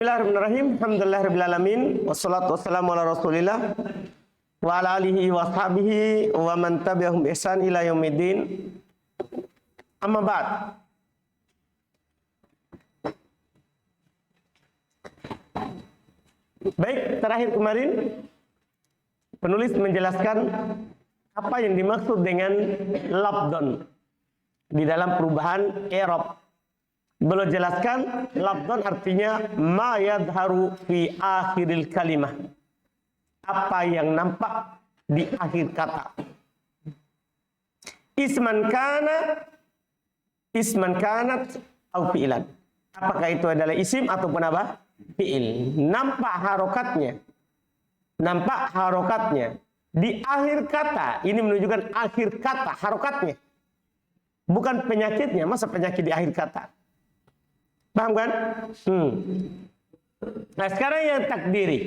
Bismillahirrahmanirrahim. Alhamdulillahirabbil alamin. Wassalatu wassalamu ala Rasulillah wa ala alihi wa sahbihi wa man tabi'ahum bi ihsan ila yaumiddin. Amma ba'd. Baik, terakhir kemarin penulis menjelaskan apa yang dimaksud dengan lafdon di dalam perubahan i'rab. Beliau jelaskan lafdon artinya ma yadharu fi akhiril kalimah. Apa yang nampak di akhir kata. Isman kanat atau fi'lan. Apakah itu adalah isim ataupun apa? Fi'il. Nampak harokatnya di akhir kata. Ini menunjukkan akhir kata, harokatnya. Bukan penyakitnya. Masa penyakit di akhir kata? Paham kan? Nah, sekarang yang takdiri.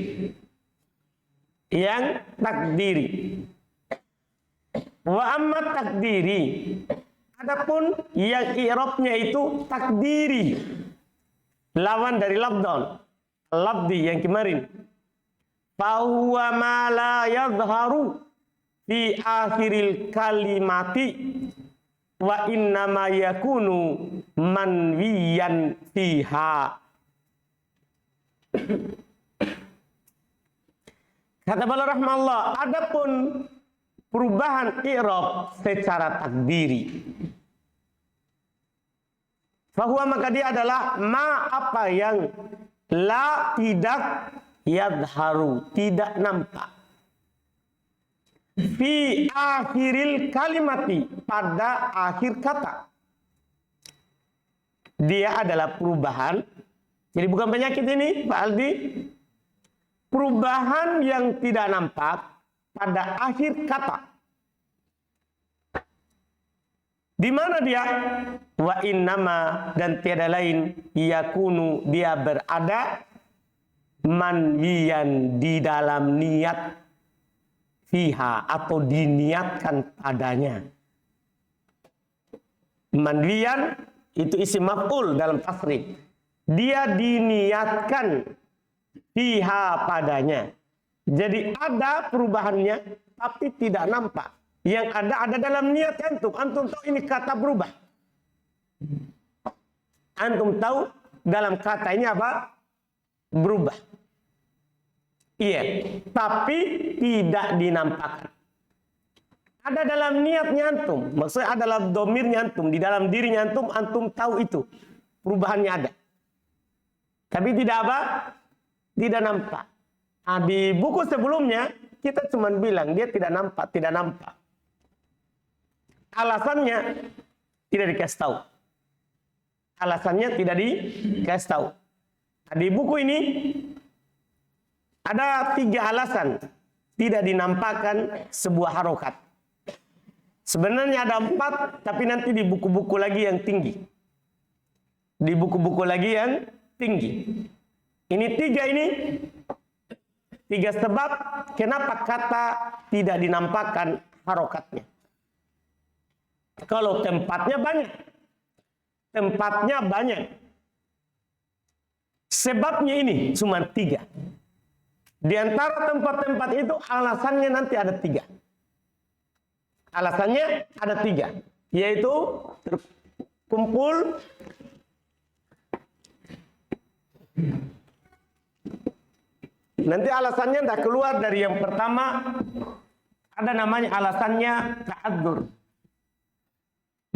Wa amma takdiri. Adapun yang i'rabnya itu takdiri. Lawan dari lafdon. Lafdi yang kemarin. Fahuwa ma la yadharu fi akhiril kalimati wa innama yakunu manwiyan fiha. Kata beliau rahmallah, adapun perubahan i'rab secara takdiri, fahuwa maka dia adalah ma apa yang la tidak yadharu tidak nampak fi akhiril kalimati pada akhir kata. Dia adalah perubahan. Jadi bukan penyakit ini Pak Aldi. Perubahan yang tidak nampak pada akhir kata. Di mana dia? Wa innama dan tiada lain yakunu dia berada manwiyan di dalam niat fiha atau diniatkan padanya. Manwiyan itu isim maf'ul dalam tasrif. Dia diniatkan fiha padanya. Jadi ada perubahannya tapi tidak nampak. Yang ada dalam niat antum. Antum tahu ini kata berubah. Antum tahu dalam kata ini apa? Berubah. Iya, tapi tidak dinampakkan. Ada dalam niatnya antum, maksudnya ada dalam domirnya antum, di dalam dirinya antum, antum tahu itu perubahannya ada. Tapi tidak apa? Tidak nampak. Nah, di buku sebelumnya kita cuma bilang dia tidak nampak. Alasannya tidak dikasih tahu. Nah, di buku ini ada 3 alasan tidak dinampakkan sebuah harokat. Sebenarnya ada 4, tapi nanti di buku-buku lagi yang tinggi. Ini 3 sebab kenapa kata tidak dinampakkan harokatnya. Kalau tempatnya banyak. Sebabnya ini cuma 3. Di antara tempat-tempat itu alasannya nanti ada 3. Alasannya ada 3, yaitu terkumpul nanti alasannya tidak keluar dari yang pertama. Ada namanya alasannya ta'adzur.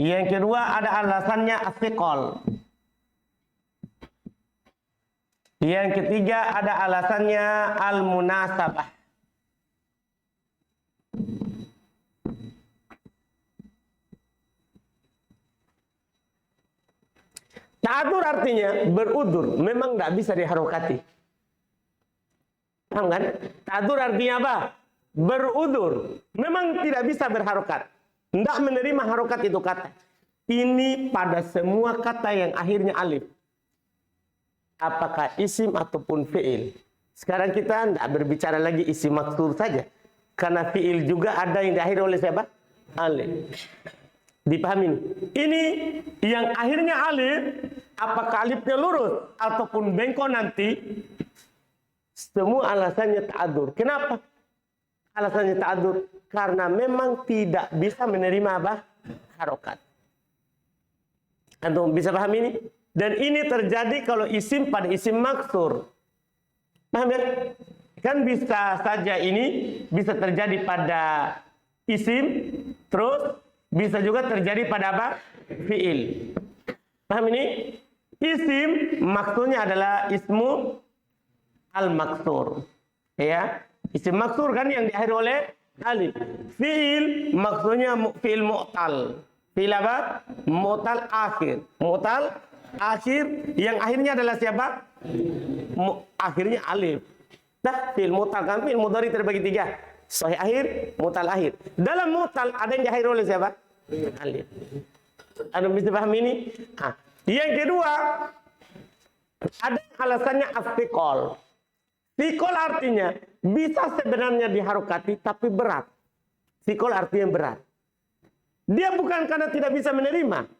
Yang kedua ada alasannya as-siqal. Yang ketiga ada alasannya al-munasabah. Ta'adzur artinya berudur, memang tidak bisa diharokati. Paham kan? Ta'adzur artinya apa? Berudur, memang tidak bisa berharokat. Tidak menerima harokat itu kata. Ini pada semua kata yang akhirnya alif. Apakah isim ataupun fi'il. Sekarang kita tidak berbicara lagi isim maksur saja. Karena fi'il juga ada yang diakhiri oleh siapa? Alif. Dipahami? Ini yang akhirnya alif apakah alifnya lurus ataupun bengkok nanti, semua alasannya ta'adzur. Kenapa? Alasannya ta'adzur karena memang tidak bisa menerima apa? Harokat. Antum bisa paham ini? Dan ini terjadi kalau isim pada isim maksur. Paham ya? Kan bisa saja ini bisa terjadi pada isim, terus bisa juga terjadi pada apa? Fi'il. Paham ini? Isim maksudnya adalah ismu al-maksur. Ya, isim maksur kan yang diakhiri oleh alif. Fi'il maksudnya fi'il mu'tal. Fi'il apa? Mu'tal akhir. Mu'tal akhir yang akhirnya adalah siapa? Akhirnya alif. Nah, fi'il mu'tal kan fi'il mudhari terbagi tiga. Sahih akhir, mu'tal akhir. Dalam mu'tal ada yang diakhiri oleh siapa? Alif. Anda bisa paham ini? Nah, yang kedua, ada alasannya astiqol. Sikol artinya bisa sebenarnya diharokati tapi berat. Sikol artinya berat. Dia bukan karena tidak bisa menerima.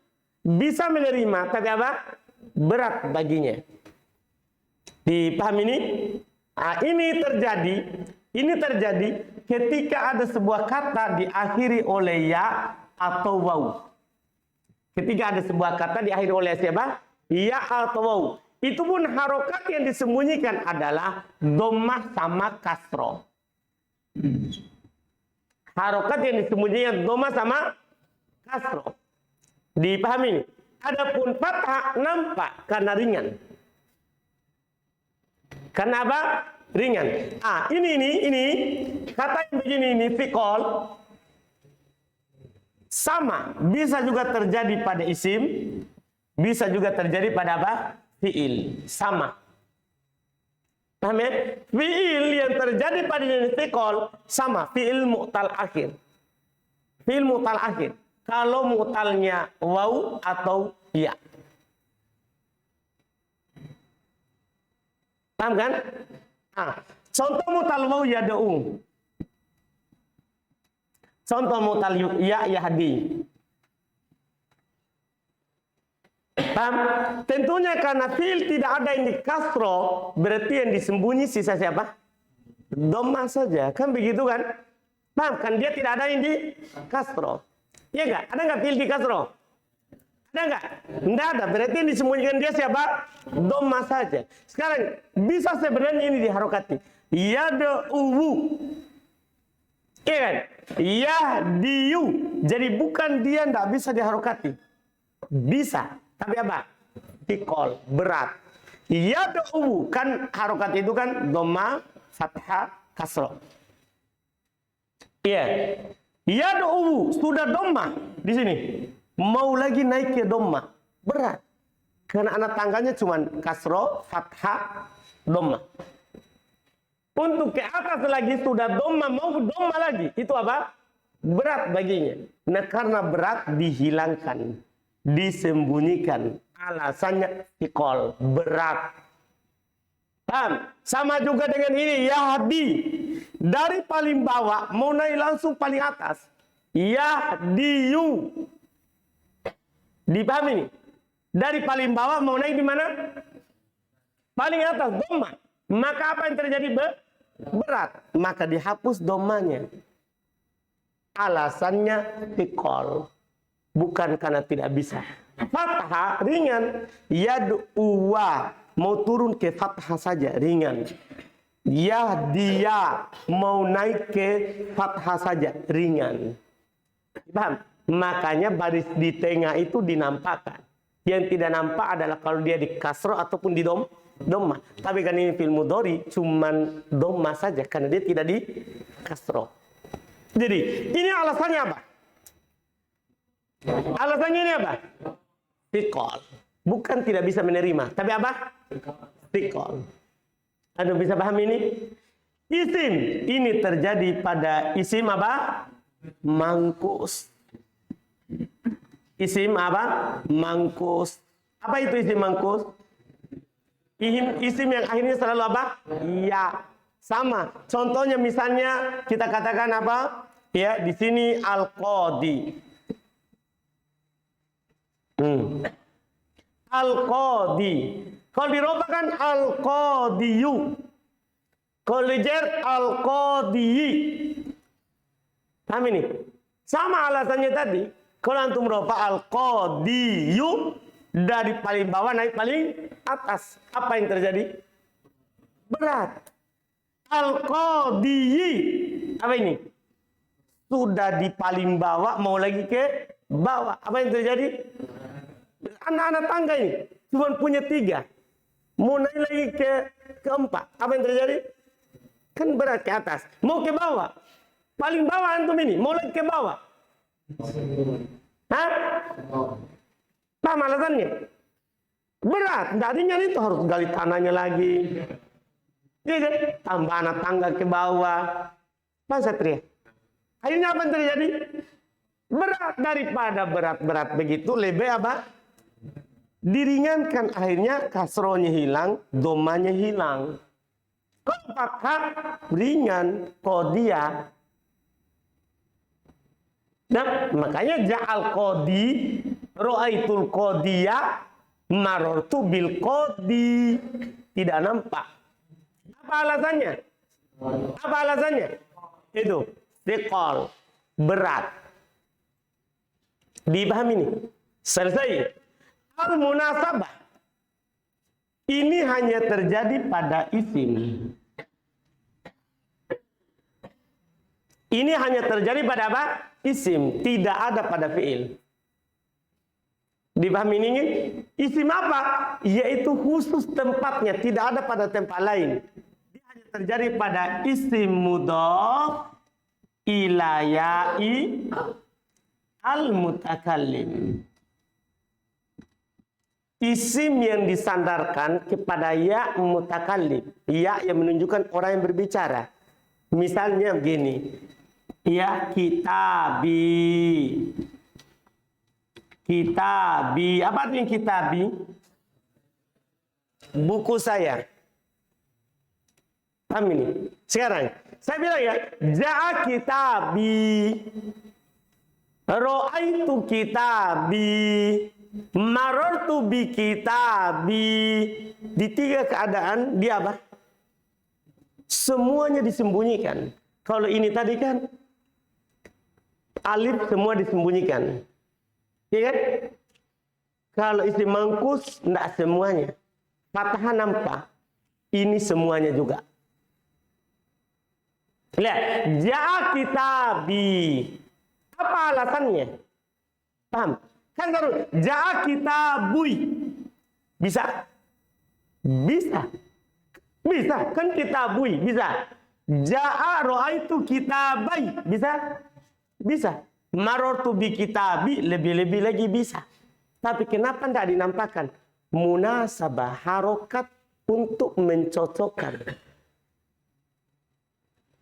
Bisa menerima tapi apa? Berat baginya. Dipahami ini? Nah, ini terjadi ketika ada sebuah kata diakhiri oleh ya atau waw. Ketika ada sebuah kata diakhiri oleh siapa? Ya atau waw. Itu pun harokat yang disembunyikan adalah dhammah sama kasroh. Harokat yang disembunyikan dhammah sama kasroh. Dipahami ini? Adapun fathah nampak karena ringan. Karena apa? Ringan. Ah, ini kata yang begini ini fiqol sama bisa juga terjadi pada isim, bisa juga terjadi pada apa? Fi'il. Sama. Paham ya? Fi'il yang terjadi pada jenis fiqol sama. Fi'il mu'tal akhir. Fi'il mu'tal akhir. Kalau mu'talnya waw atau ya. Paham kan? Nah, contoh mu'tal waw yad'u. Contoh mu'tal ya yahdi. Paham? Tentunya karena fi'il tidak ada yang di kasro, berarti yang disembunyi sisa siapa? Dhammah saja. Kan begitu kan? Paham? Kan dia tidak ada yang di kasro. Iya enggak? Ada enggak fi'il di kasro? Ada enggak? Enggak ada. Berarti yang disembunyikan dia siapa? Dhammah saja. Sekarang bisa sebenarnya ini diharokati. Yad'u. Iya kan? Yahdiyu. Jadi bukan dia enggak bisa diharokati. Bisa. Tapi apa? Fiqol, berat. Yad'u, kan harokat itu kan dhammah, fathah, kasroh. Iya. Yad'u, sudah dhammah di sini. Mau lagi naik ke dhammah. Berat. Karena anak tangganya cuma kasroh, fathah, dhammah. Untuk ke atas lagi sudah dhammah, mau dhammah lagi. Itu apa? Berat baginya. Nah, karena berat dihilangkan. Disembunyikan, alasannya fiqol, berat. Paham? Sama juga dengan ini, yahdi. Dari paling bawah mau naik langsung paling atas. Yahdiyu. Dipahami ini? Dari paling bawah mau naik di mana? Paling atas, dhammah. Maka apa yang terjadi? Berat. Maka dihapus dhammahnya. Alasannya fiqol. Bukan karena tidak bisa. Fathah ringan. Yad'uwa. Mau turun ke fathah saja ringan. Yahdiya. Mau naik ke fathah saja ringan. Paham? Makanya baris di tengah itu dinampakkan. Yang tidak nampak adalah kalau dia di kasroh ataupun di dhammah. Tapi kan ini fi'il mudhari cuman dhammah saja. Karena dia tidak di kasroh. Jadi ini alasannya apa? Alasannya ini apa? Fiqol. Bukan tidak bisa menerima. Tapi apa? Fiqol. Anda bisa paham ini? Isim. Ini terjadi pada isim apa? Mangkus. Isim apa? Mangkus. Apa itu isim mangkus? Isim yang akhirnya selalu apa? Ya. Sama. Contohnya misalnya kita katakan apa? Ya, di sini al-qadi. al-qadi. Kalau diroba kan al-qadiyu. Kalau dijer al-qadiyi. Paham ini? Sama alasannya tadi. Kalau antum roba al-qadiyu, dari paling bawah naik paling atas. Apa yang terjadi? Berat. Al-qadiyi. Apa ini? Sudah di paling bawah, mau lagi ke bawah. Apa yang terjadi? Anak-anak tangga ini cuma punya 3. Mau naik lagi ke 4. Apa yang terjadi? Kan berat ke atas. Mau ke bawah. Paling bawah antum ini. Mau lagi ke bawah. Hah? Paham alasannya? Berat. Tadinya itu harus gali tanahnya lagi. Jadi tambah anak tangga ke bawah. Pak Satria. Akhirnya apa yang terjadi? Berat. Daripada berat-berat begitu, lebih apa? Diringankan. Akhirnya kasrohnya hilang, domanya hilang. Kalau fathah ringan, qadiyah. Nah, makanya ja'al qadi, ro'aitul qadiyah, marortu bil qadi. Tidak nampak. Apa alasannya? Apa alasannya? Itu thiqal, berat. Dipahami ini? Selesai. Al-munasabah. Ini hanya terjadi pada isim. Ini hanya terjadi pada apa? Isim. Tidak ada pada fi'il. Dipahami ini? Isim apa? Yaitu khusus tempatnya. Tidak ada pada tempat lain. Dia hanya terjadi pada isim mudhaf ila ya'i al-mutakallim. Isim yang disandarkan kepada ya mutakallim. Ya yang menunjukkan orang yang berbicara. Misalnya begini. Ya kitabi. Kitabi. Apa artinya kitabi? Buku saya. Paham ini? Sekarang. Saya bilang ya. Ja'a kitabi. Ro'aitu kitabi. Marortu bi kitabi. Di 3 keadaan dia apa? Semuanya disembunyikan. Kalau ini tadi kan alif semua disembunyikan. Iya kan? Kalau isim mangkus enggak semuanya. Fathah nampak. Ini semuanya juga. Lihat, ja'a kitabi. Apa alasannya? Paham? Kan baru ja'a kitabui. Bisa? Bisa. Bisa. Kan kitabui. Bisa. Ja'a ro'aitu kitabai. Bisa? Bisa. Marortu bi kitabi. Lebih-lebih lagi bisa. Tapi kenapa tidak dinampakkan? Munasabah harokat untuk mencocokkan.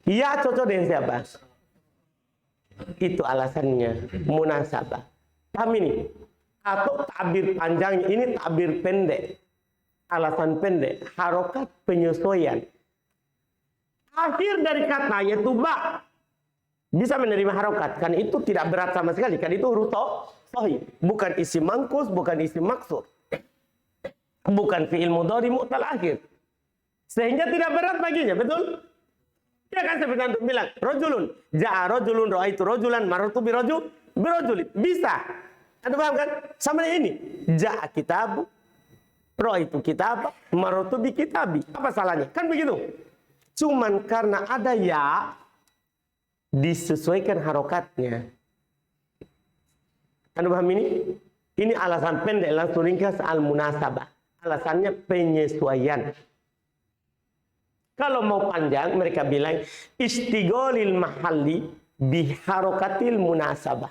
Ya cocok dengan siapa? Itu alasannya. Munasabah. Paham ini? Atau takbir panjang, ini takbir pendek. Alasan pendek. Harokat penyesuaian. Akhir dari kata yaitu ba. Bisa menerima harokat. Kan itu tidak berat sama sekali. Kan itu huruf sahih. Bukan isim mangkus, bukan isim maksur. Bukan fi'il mudhari mu'tal akhir. Sehingga tidak berat baginya. Betul? Ya kan seperti antum bilang. Rojulun. Ja'a rojulun, ro'aitu rojulan, marartu bi rojulin. Bisa. Anda paham kan? Sama ini. Ja'a kitabu, ro'aitu kitab, marartu bi kitabi. Apa salahnya? Kan begitu. Cuman karena ada ya, disesuaikan harokatnya. Anda paham ini? Ini alasan pendek, langsung ringkas al-munasabah. Alasannya penyesuaian. Kalau mau panjang, mereka bilang istigholil mahalli biharokatil munasabah.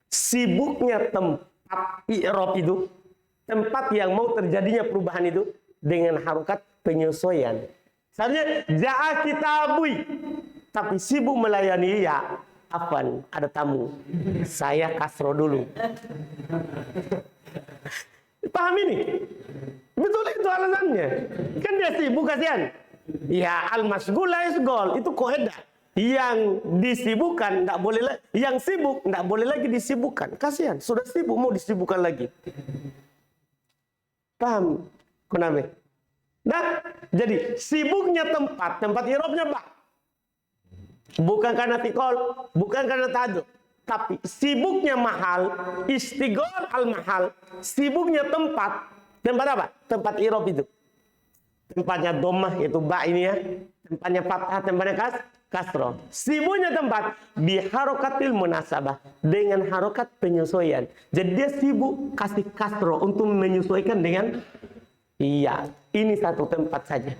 Sibuknya tempat i'rab itu, tempat yang mau terjadinya perubahan itu dengan harokat penyesuaian. Seharusnya ja'a kitabui, tapi sibuk melayani ya. Afwan, ada tamu. Saya kasro dulu. Paham ini? Betul itu alasannya. Kan dia sibuk kasihan. Ya al-masghul la yasghul, itu kaidah. Yang disibukkan enggak boleh lagi, yang sibuk enggak boleh lagi disibukkan. Kasihan, sudah sibuk mau disibukkan lagi. Paham? Kenapa? Nah, jadi sibuknya tempat i'rabnya ba. Bukan karena tikol, bukan karena ta'adzur. Tapi sibuknya mahal, istighol al-mahal, sibuknya tempat apa? Tempat i'rab itu. Tempatnya dhammah yaitu ba ini ya. Tempatnya fathah, tempatnya kasroh. Sibuknya tempat biharokatil munasabah, dengan harokat penyesuaian. Jadi dia sibuk kasih kasroh untuk menyesuaikan dengan iya. Ini satu tempat saja.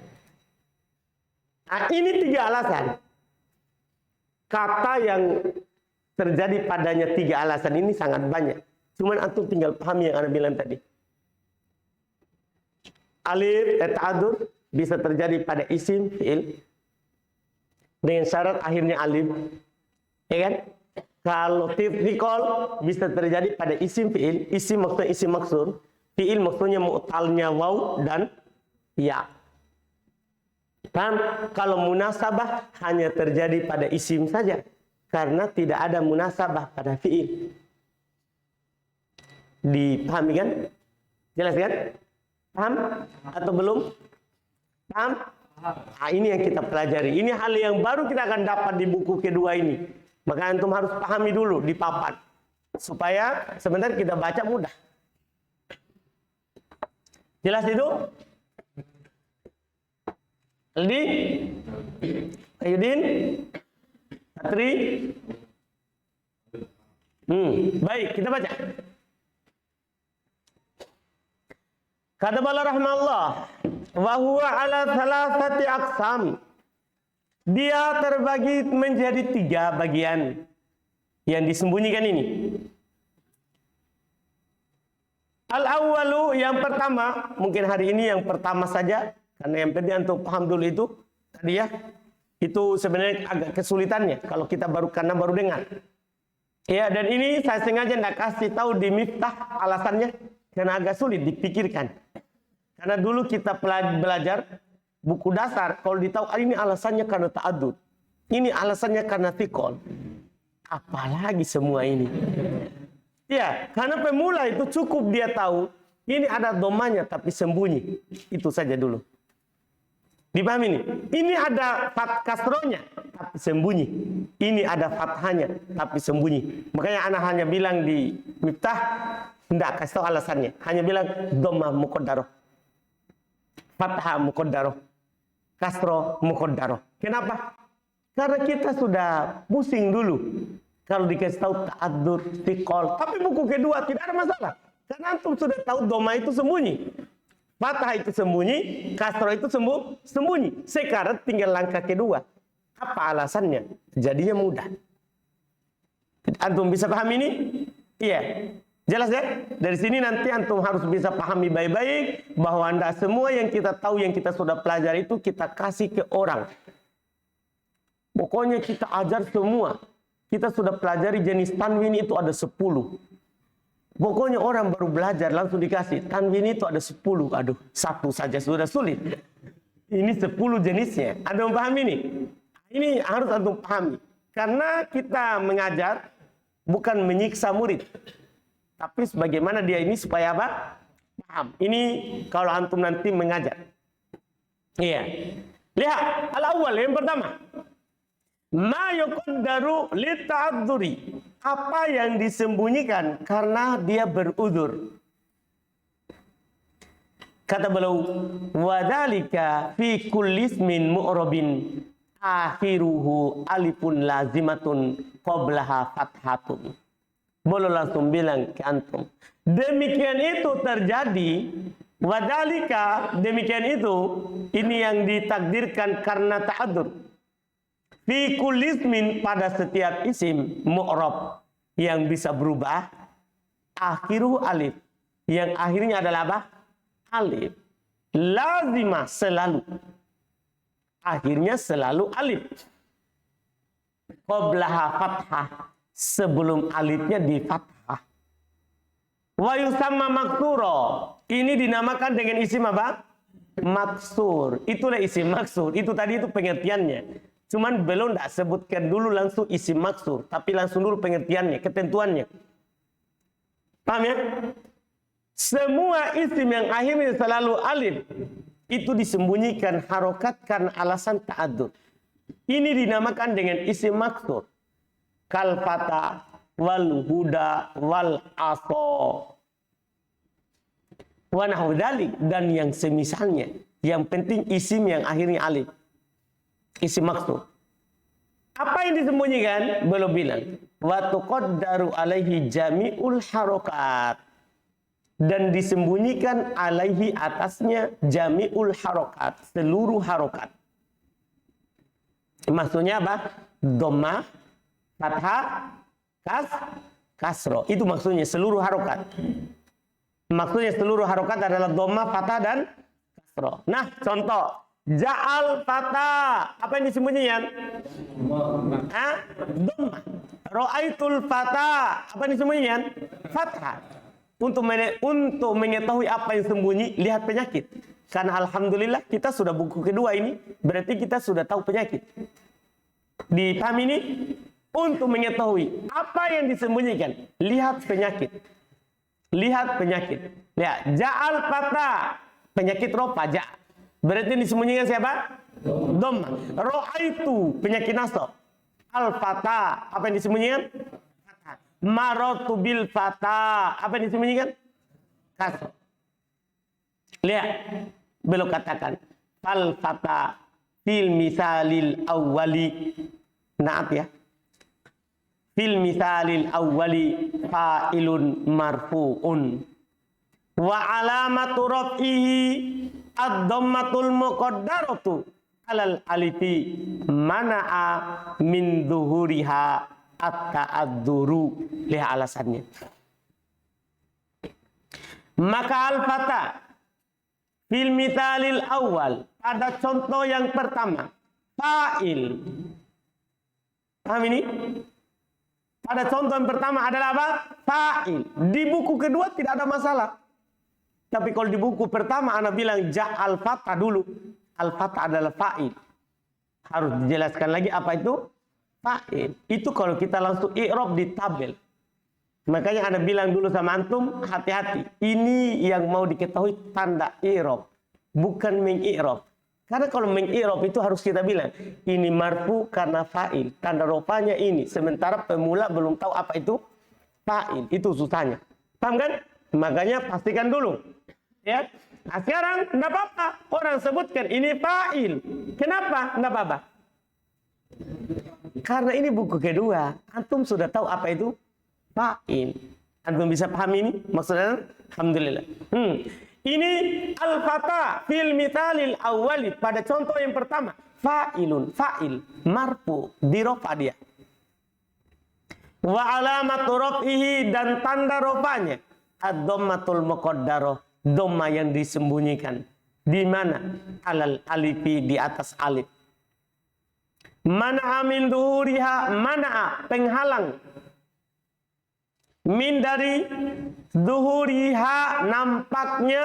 Nah, ini 3 alasan. Kata yang terjadi padanya 3 alasan ini sangat banyak. Cuman antum tinggal pahami yang Anda bilang tadi. Alif ta'adzur bisa terjadi pada isim fi'il dengan syarat akhirnya alif, ya kan? Kalau tikol bisa terjadi pada isim fi'il, isim maksudnya isim maksur, fi'il maksudnya mu'talnya waw dan ya. Paham? Kalau munasabah hanya terjadi pada isim saja, karena tidak ada munasabah pada fi'il. Dipahami kan? Jelas kan? Paham atau belum? Paham? Nah, ini yang kita pelajari. Ini hal yang baru kita akan dapat di buku kedua ini. Maka antum harus pahami dulu di papan. Supaya sebentar kita baca mudah. Jelas itu? Aldi? Ayudin? Satri? Baik, kita baca. Kata bala rahmallah, wa huwa ala thalathati aqsam. Dia terbagi menjadi 3 bagian yang disembunyikan ini. Al-awwalu, yang pertama, mungkin hari ini yang pertama saja, karena yang penting untuk paham dulu itu tadi ya. Itu sebenarnya agak kesulitannya kalau kita baru dengar. Ya, dan ini saya sengaja tidak kasih tahu di miftah alasannya karena agak sulit dipikirkan. Karena dulu kita belajar buku dasar, kalau ditahu ini alasannya karena ta'adzur, ini alasannya karena tikol, apalagi semua ini. Ya, karena pemula itu cukup dia tahu ini ada domanya tapi sembunyi, itu saja dulu. Dipahami ini? Ini ada kasrohnya tapi sembunyi, ini ada fathahnya tapi sembunyi. Makanya anak hanya bilang di miftah, tidak kasih tahu alasannya, hanya bilang dhammah muqaddarah, fathah muqaddarah, kasroh muqaddarah. Kenapa? Karena kita sudah pusing dulu kalau dikasih tahu ta'adzur, tikol. Tapi buku kedua tidak ada masalah. Karena antum sudah tahu dhamma itu sembunyi, fathah itu sembunyi, kasroh itu sembunyi. Sekarang tinggal langkah kedua. Apa alasannya? Jadinya mudah. Antum bisa paham ini? Iya. Jelas ya? Dari sini nanti antum harus bisa pahami baik-baik bahwa anda semua yang kita tahu, yang kita sudah pelajari itu kita kasih ke orang. Pokoknya kita ajar semua. Kita sudah pelajari jenis tanwin itu ada 10. Pokoknya orang baru belajar langsung dikasih tanwin itu ada 10. Aduh, 1 saja sudah sulit. Ini 10 jenisnya. Ada yang paham ini? Ini harus antum pahami. Karena kita mengajar bukan menyiksa murid. Tapi sebagaimana dia ini supaya apa? Paham. Ini kalau antum nanti mengajar. Iya. Lihat, al-awwal yang pertama. Ma yuqaddaru li ta'adzuri. Apa yang disembunyikan karena dia berudzur. Kata beliau, wa dzalika fi kulli ismin mu'rabin akhiruhu alifun lazimatun qablaha fathatun. Boleh langsung bilang ke antum. Demikian itu terjadi. Wadalika, demikian itu. Ini yang ditakdirkan karena ta'adzur. Fi kulismin, pada setiap isim mu'rab yang bisa berubah. Akhiru alif. Yang akhirnya adalah apa? Alif. Lazimah, selalu. Akhirnya selalu alif. Qablaha fathah. Sebelum alifnya di fathah. Wa yusamma maksuro. Ini dinamakan dengan isim apa? Maksur. Itulah isim maksur. Itu tadi itu pengertiannya. Cuman belum tidak sebutkan dulu langsung isim maksur. Tapi langsung dulu pengertiannya, ketentuannya. Paham ya? Semua isim yang akhirnya selalu alif itu disembunyikan harokat karena alasan ta'adzur. Ini dinamakan dengan isim maksur. Kal fata wal huda wal aso wa nahu dzalik, dan yang semisalnya. Yang penting isim yang akhirnya alif, isim maksur. Apa yang disembunyikan? Belum bilang. Wa tuqaddaru alaihi jami'ul harokat, dan disembunyikan alaihi atasnya jami'ul harokat, seluruh harokat. Maksudnya apa? Dhammah, fathah, kasroh. Itu maksudnya seluruh harokat. Maksudnya seluruh harokat adalah dhammah, fathah, dan kasroh. Nah, contoh. Ja'al fathah. Apa yang disembunyikan? Dhammah. Ra'aitul fathah. Apa yang disembunyikan? Fathah. Untuk mengetahui apa yang sembunyi, lihat penyakit. Karena alhamdulillah kita sudah buku kedua ini, berarti kita sudah tahu penyakit. Dipahami ini? Untuk mengetahui apa yang disembunyikan, lihat penyakit. Lihat penyakit. Lihat, ja'al fathah, penyakit rofa, ja'. Berarti disembunyikan siapa? Dhammah. Ra'aitu, penyakit nasab. Al-fatah, apa yang disembunyikan? Maratu bil fatah, apa yang disembunyikan? Kasroh. Lihat, belum katakan fal fatah fil misalil awwali. Naat ya. Fil misalil awwali fa'ilun marfu'un wa alamatu raf'ihi ad-dhammatul muqaddaratu alal alifi mana'a min zuhuriha at-ta'adzuru. Lihat alasannya. Maka al-fatah fil mithalil awal, pada contoh yang pertama, fa'il. Paham ini? Pada contoh yang pertama adalah apa? Fa'il. Di buku kedua tidak ada masalah. Tapi kalau di buku pertama Anda bilang ja'al fatah dulu. Al-fatah adalah fa'il. Harus dijelaskan lagi apa itu? Fa'il. Itu kalau kita langsung i'rab di tabel. Makanya Anda bilang dulu sama antum, hati-hati. Ini yang mau diketahui tanda i'rab, bukan meng-i'rab. Karena kalau meng-i'rab itu harus kita bilang, ini marfu karena fa'il. Tanda rofanya ini. Sementara pemula belum tahu apa itu fa'il. Itu susahnya. Paham kan? Makanya pastikan dulu. Ya. Nah sekarang enggak apa-apa. Orang sebutkan ini fa'il. Kenapa? Enggak apa-apa. Karena ini buku kedua. Antum sudah tahu apa itu fa'il. Antum bisa paham ini? Maksudnya? Alhamdulillah. Ini al-fatah fil mithalil awwali. Pada contoh yang pertama. Fa'ilun. Fa'il. Marfu. Dirofa dia. Wa alamatu raf'ihi, dan tanda rofanya. Ad-dhammatul muqaddarah. Dhamma yang disembunyikan. Di mana? Alal alifi, di atas alif. Mana'a min duhuriha. Mana'a, penghalang. Min dari duhuriha, nampaknya.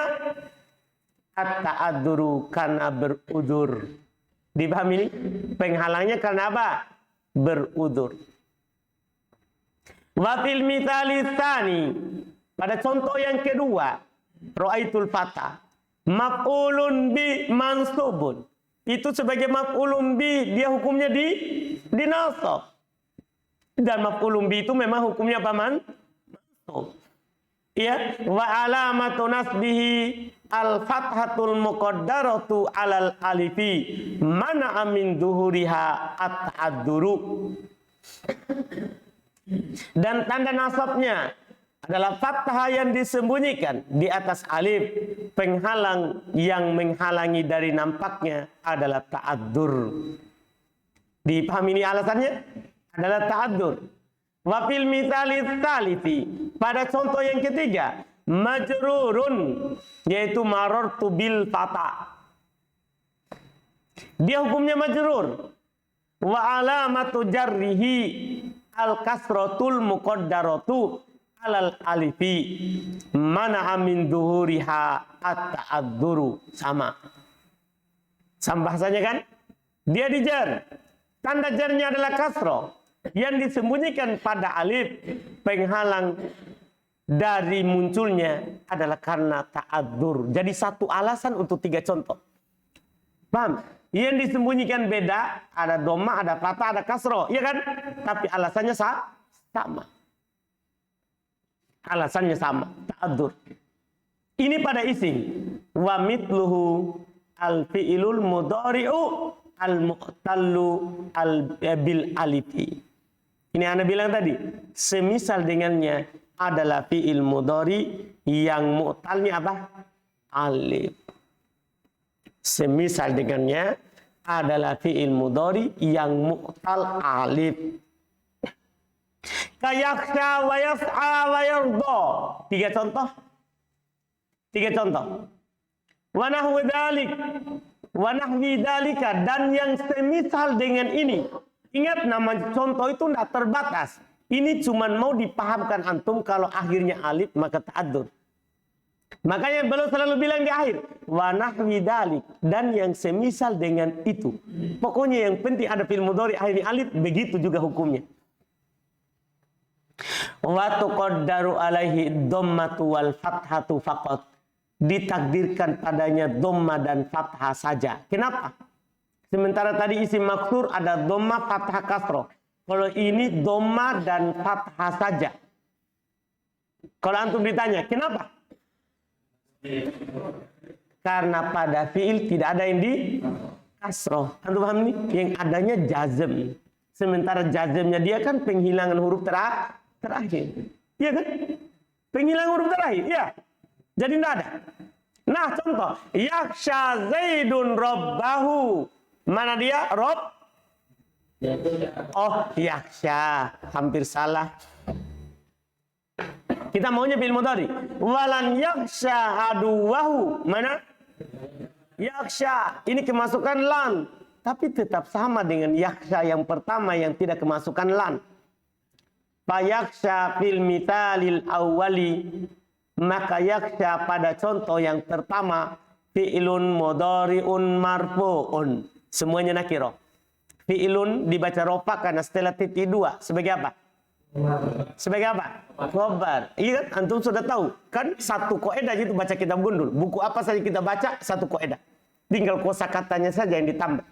At-ta'adzuru, karena berudur. Dipahami ini? Penghalangnya karena apa? Berudur. Wa fil mitsali tsani, pada contoh yang kedua, ra'aitul fatah maf'ulun bi mansubun. Itu sebagai maf'ulun bi, dia hukumnya di nasab. Dan maf'ulun bi itu memang hukumnya apa, mansub. Ya, wa alamatu nasbihi al-fathatul muqaddaratu alal alifi mana'a min duhuriha at-ta'adzuru. Dan tanda nasabnya adalah fathah yang disembunyikan di atas alif. Penghalang yang menghalangi dari nampaknya adalah ta'adzur. Dipahami ini alasannya? Adalah ta'adzur. Wa fil mitsali tsalifi, pada contoh yang ketiga, majrurun, yaitu marartu bil fatah. Dia hukumnya majrur. Wa alamatu jarrihi al-kasratul muqaddaratu alal alifi mana'a min duhuriha at-ta'adzuru. Sama bahasanya kan? Dia dijar. Tanda jarnya adalah kasrah yang disembunyikan pada alif, penghalang dari munculnya adalah karena ta'adzur. Jadi satu alasan untuk 3 contoh. Paham? Yang disembunyikan beda, ada dhamma, ada fathah, ada kasroh, iya kan? Tapi alasannya sama. Alasannya sama, ta'adzur. Ini pada isim. Wa mitluhu al-fi'ilul mudhari'u al-mu'tallu bil alifi. Ini Anda bilang tadi, semisal dengannya adalah fi'il mudhari yang mu'talnya apa? Alif. Semisal dengannya adalah fi'il mudhari yang mu'tal alif. Kayaksha wa yas'a wa yarda. 3 contoh. 3 contoh. Wa nahwi dzalik. Wa nahwi dzalika, dan yang semisal dengan ini. Ingat, nama contoh itu tidak terbatas. Ini cuma mau dipahamkan antum kalau akhirnya alif maka ta'adzur. Makanya beliau selalu bilang di akhir, wa nahwi dzalik, dan yang semisal dengan itu. Pokoknya yang penting ada fi'il mudhari akhirnya alif, begitu juga hukumnya. Wa tuqaddaru alaihi dhammatu wal fathatu faqat. Ditakdirkan padanya dhamma dan fathah saja. Kenapa? Sementara tadi isim maksur ada dhamma, fathah, kasroh. Kalau ini dhamma dan fathah saja. Kalau antum ditanya, kenapa? Karena pada fi'il tidak ada yang di kasroh. Antum paham nih? Yang adanya jazm. Sementara jazmnya dia kan penghilangan huruf terakhir. Iya kan? Penghilangan huruf terakhir, iya. Jadi tidak ada. Nah, contoh, yaksha Zaidun rabbahu. Mana dia? Rob? Oh, yaksha. Hampir salah. Kita maunya fi'il mudhari. Walan yaksha aduwahu. Mana? Yaksha. Ini kemasukan lan. Tapi tetap sama dengan yaksha yang pertama yang tidak kemasukan lan. Fayaksha fil mithalil awwali. Maka yaksha pada contoh yang pertama fi'ilun mudhari'un marfu'un. Semuanya nakirah. Fi'ilun dibaca rofa karena setelah titik 2 sebagai apa? Sebagai apa? Khobar. Iya kan? Antum sudah tahu. Kan satu kaidah itu baca kitab gundul. Buku apa saja kita baca satu kaidah. Tinggal kosakatanya saja yang ditambah.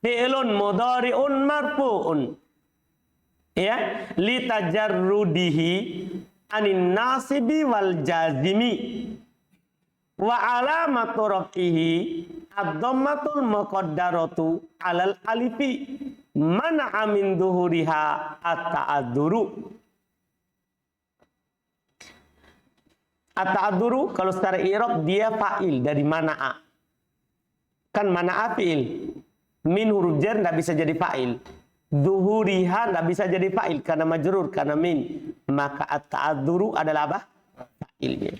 Fi'ilun mudhari'un marfu'un. Ya, litajarrudihi anin nasibi wal jazimi wa alamatu raf'ihi ad-dhammatul muqaddaratu alal alifi mana'a min dhuhuriha at-ta'adzuru. At-ta'adzuru kalau secara i'rab dia fa'il dari mana'a. Kan mana'a fi'il. Min huruf jar enggak bisa jadi fa'il. Dhuhuriha enggak bisa jadi fa'il karena majrur, karena min. Maka at-ta'adzuru adalah apa? Fa'ilnya.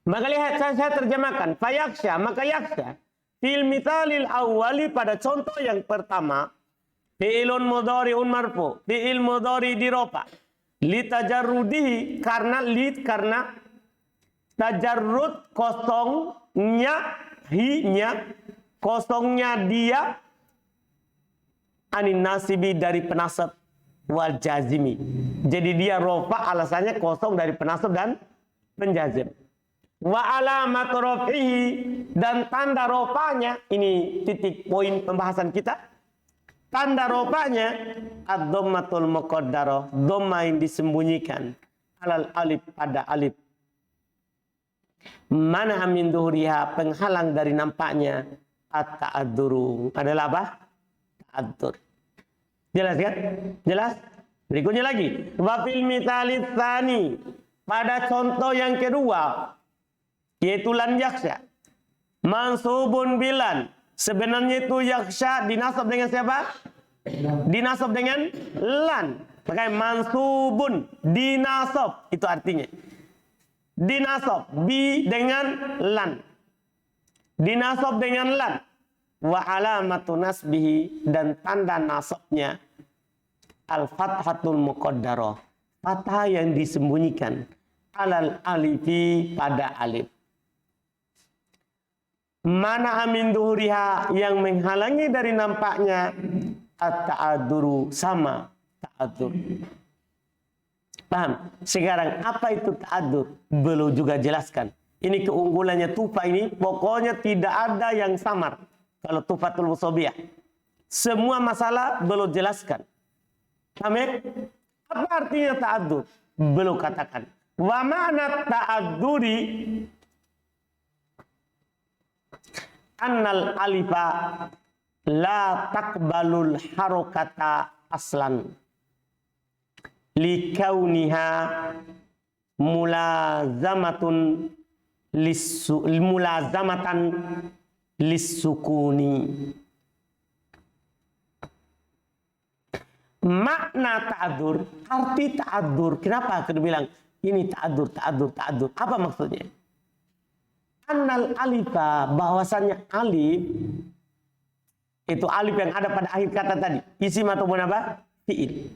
Maka lihat saya terjemahkan. Fayaksha, maka yaksha. Fil mithalil awwali pada contoh yang pertama. Fi'ilun mudhari'un marfu. Fi'il mudhari dirofa. Litajarrudihi karena tajarrud kosongnya hinya. Kosongnya dia. Anin nasibi dari penasab wal jazimi. Jadi dia rofa alasannya kosong dari penasab dan penjazim. Wa alamat raf'ihi, dan tanda rofanya, ini titik poin pembahasan kita. Tanda rofanya ad-dhammatul muqaddarah, dhamma yang disembunyikan alal alif pada alif. Mana min dhuhriha, penghalang dari nampaknya at-ta'adzuru. Adalah apa? Ta'adzur. Jelas kan? Jelas? Berikutnya lagi. Wa fil mithalits tsani, pada contoh yang kedua, yaitu lan yaksha. Mansubun bilan. Sebenarnya itu yaksha dinasab dengan siapa? Dinasab dengan lan. Makanya mansubun, dinasab. Itu artinya. Dinasab, bi dengan lan. Dinasab dengan lan. Wa alamatu nasbihi, dan tanda nasabnya al-fathatul muqaddarah. Fathah yang disembunyikan. Alal alifi pada alif. Mana amin duhuriha, yang menghalangi dari nampaknya at-ta'adzuru, sama ta'adzur. Paham? Sekarang apa itu ta'adur? Belum juga jelaskan. Ini keunggulannya tufa ini, pokoknya tidak ada yang samar. Kalau tufatul musobiyah. Semua masalah belum jelaskan. Paham ya? Apa artinya ta'adur? Belum katakan. Wa ma'na ta'aduri annal alifa la takbalul harokata aslan likauniha mulazamatan lissukuni. Makna ta'adur, arti ta'adur. Kenapa kita bilang ini ta'adur? Apa maksudnya? Annal alifa, bahwasannya alif itu alif yang ada pada akhir kata tadi, isim ataupun apa? Fi'il.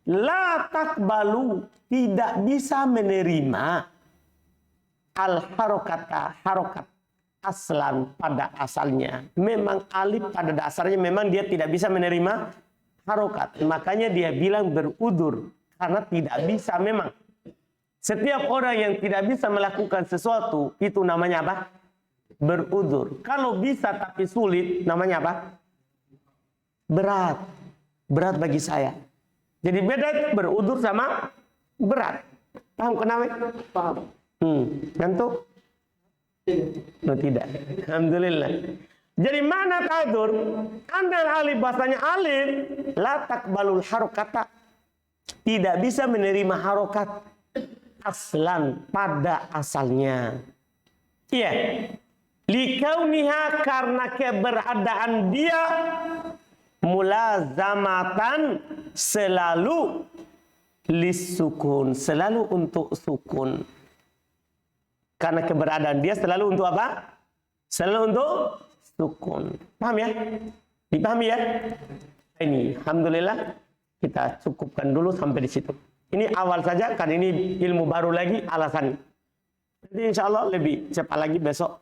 La takbalu, tidak bisa menerima al harokata, harokat aslan, pada asalnya. Memang alif pada dasarnya memang dia tidak bisa menerima harokat. Makanya dia bilang berudur karena tidak bisa memang. Setiap orang yang tidak bisa melakukan sesuatu itu namanya apa? Berudur. Kalau bisa tapi sulit namanya apa? Berat. Berat bagi saya. Jadi beda berudur sama berat. Paham kenapa? Paham. Ngantuk? Oh, tidak. Alhamdulillah. Jadi mana ta'adur? Andal alif, bahasanya alif la takbalul harokata, tidak bisa menerima harokat aslan, pada asalnya. Iya. Likauniha, karena keberadaan dia mulazamatan, selalu lisukun, selalu untuk sukun. Karena keberadaan dia selalu untuk apa? Selalu untuk sukun. Paham ya? Dipahami ya? Ini alhamdulillah kita cukupkan dulu sampai di situ. Ini awal saja, kan ini ilmu baru lagi alasan. Jadi insya Allah lebih cepat lagi besok